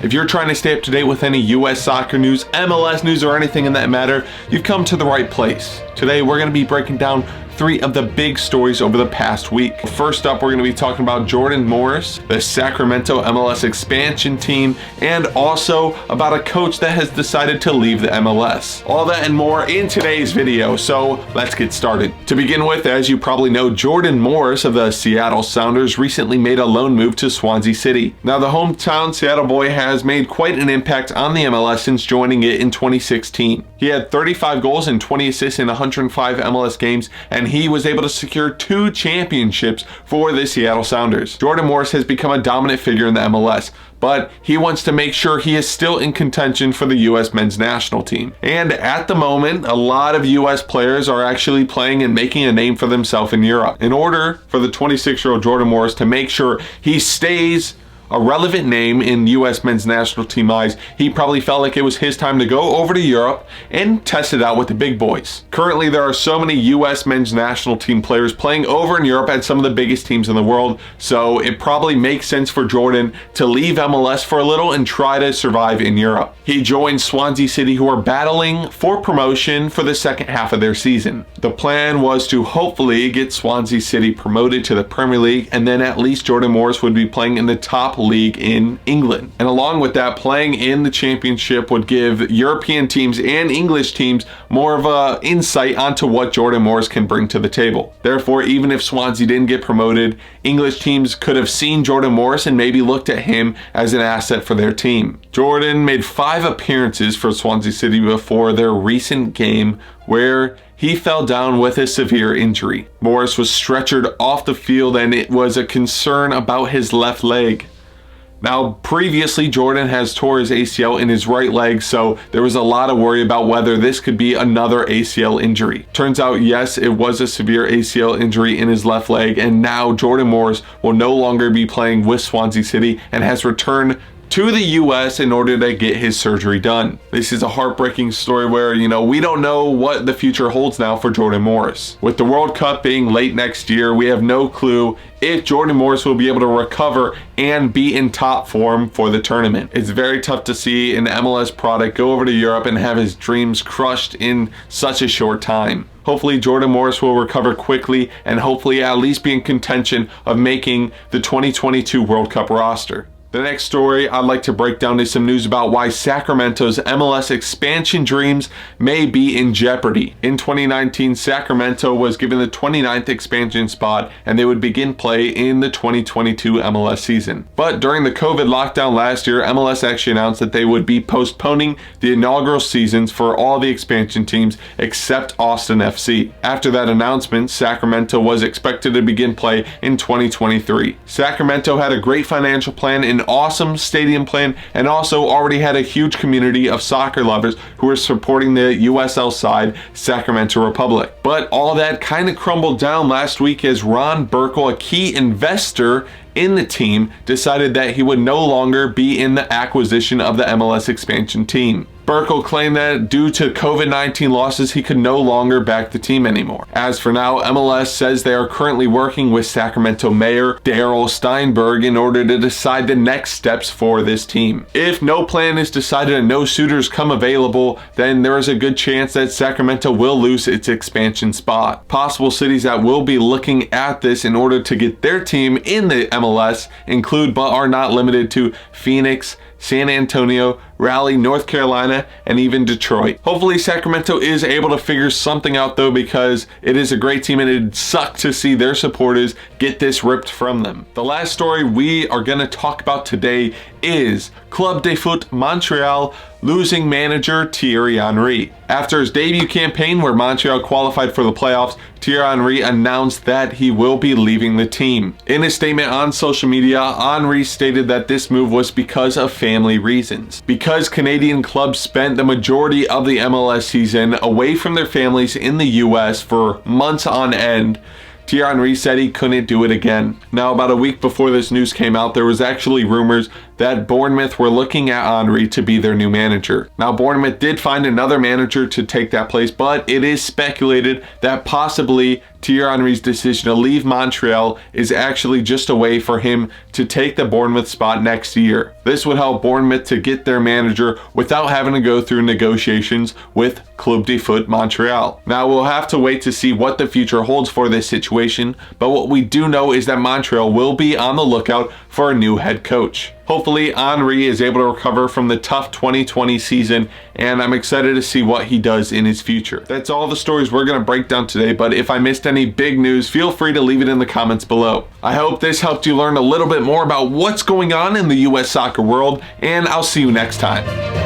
If you're trying to stay up to date with any US soccer news, MLS news, or anything in that matter, you've come to the right place. Today, we're going to be breaking down 3 of the big stories over the past week. First up, we're going to be talking about Jordan Morris, the Sacramento MLS expansion team, and also about a coach that has decided to leave the MLS. All that and more in today's video, so let's get started. To begin with, as you probably know, Jordan Morris of the Seattle Sounders recently made a loan move to Swansea City. Now, the hometown Seattle boy has made quite an impact on the MLS since joining it in 2016. He had 35 goals and 20 assists in 105 MLS games, and he was able to secure 2 championships for the Seattle Sounders. Jordan Morris has become a dominant figure in the MLS, but he wants to make sure he is still in contention for the U.S. men's national team. And at the moment, a lot of U.S. players are actually playing and making a name for themselves in Europe. In order for the 26-year-old Jordan Morris to make sure he stays a relevant name in U.S. men's national team eyes, he probably felt like it was his time to go over to Europe and test it out with the big boys. Currently, there are so many U.S. men's national team players playing over in Europe at some of the biggest teams in the world, so it probably makes sense for Jordan to leave MLS for a little and try to survive in Europe. He joined Swansea City, who are battling for promotion for the second half of their season. The plan was to hopefully get Swansea City promoted to the Premier League, and then at least Jordan Morris would be playing in the top league in England. And along with that, playing in the championship would give European teams and English teams more of a insight onto what Jordan Morris can bring to the table. Therefore, even if Swansea didn't get promoted, English teams could have seen Jordan Morris and maybe looked at him as an asset for their team. Jordan made 5 appearances for Swansea City before their recent game, where he fell down with a severe injury. Morris was stretchered off the field, and it was a concern about his left leg. Now, previously, Jordan has tore his ACL in his right leg, so there was a lot of worry about whether this could be another ACL injury. Turns out, yes, it was a severe ACL injury in his left leg, and now Jordan Morris will no longer be playing with Swansea City and has returned to the U.S. in order to get his surgery done. This is a heartbreaking story where, we don't know what the future holds now for Jordan Morris. With the World Cup being late next year, we have no clue if Jordan Morris will be able to recover and be in top form for the tournament. It's very tough to see an MLS product go over to Europe and have his dreams crushed in such a short time. Hopefully Jordan Morris will recover quickly and hopefully at least be in contention of making the 2022 World Cup roster. The next story I'd like to break down is some news about why Sacramento's MLS expansion dreams may be in jeopardy. In 2019, Sacramento was given the 29th expansion spot and they would begin play in the 2022 MLS season. But during the COVID lockdown last year, MLS actually announced that they would be postponing the inaugural seasons for all the expansion teams except Austin FC. After that announcement, Sacramento was expected to begin play in 2023. Sacramento had a great financial plan, an awesome stadium plan, and also already had a huge community of soccer lovers who were supporting the USL side, Sacramento Republic. But all that kind of crumbled down last week as Ron Burkle, a key investor in the team, decided that he would no longer be in the acquisition of the MLS expansion team. Burkle claimed that due to COVID-19 losses, he could no longer back the team anymore. As for now, MLS says they are currently working with Sacramento Mayor Darryl Steinberg in order to decide the next steps for this team. If no plan is decided and no suitors come available, then there is a good chance that Sacramento will lose its expansion spot. Possible cities that will be looking at this in order to get their team in the MLS include, but are not limited to, Phoenix, San Antonio, Raleigh, North Carolina, and even Detroit. Hopefully Sacramento is able to figure something out though, because it is a great team and it'd suck to see their supporters get this ripped from them. The last story we are going to talk about today is Club de Foot Montreal losing manager Thierry Henry. After his debut campaign where Montreal qualified for the playoffs, Thierry Henry announced that he will be leaving the team. In a statement on social media, Henry stated that this move was because of family reasons. Because Canadian clubs spent the majority of the MLS season away from their families in the US for months on end, Thierry Henry said he couldn't do it again. Now, about a week before this news came out, there was actually rumors that Bournemouth were looking at Henry to be their new manager. Now, Bournemouth did find another manager to take that place, but it is speculated that possibly Thierry Henry's decision to leave Montreal is actually just a way for him to take the Bournemouth spot next year. This would help Bournemouth to get their manager without having to go through negotiations with Club de Foot Montreal. Now, we'll have to wait to see what the future holds for this situation, but what we do know is that Montreal will be on the lookout for a new head coach. Hopefully, Henry is able to recover from the tough 2020 season, and I'm excited to see what he does in his future. That's all the stories we're going to break down today, but if I missed any big news, feel free to leave it in the comments below. I hope this helped you learn a little bit more about what's going on in the US soccer world, and I'll see you next time.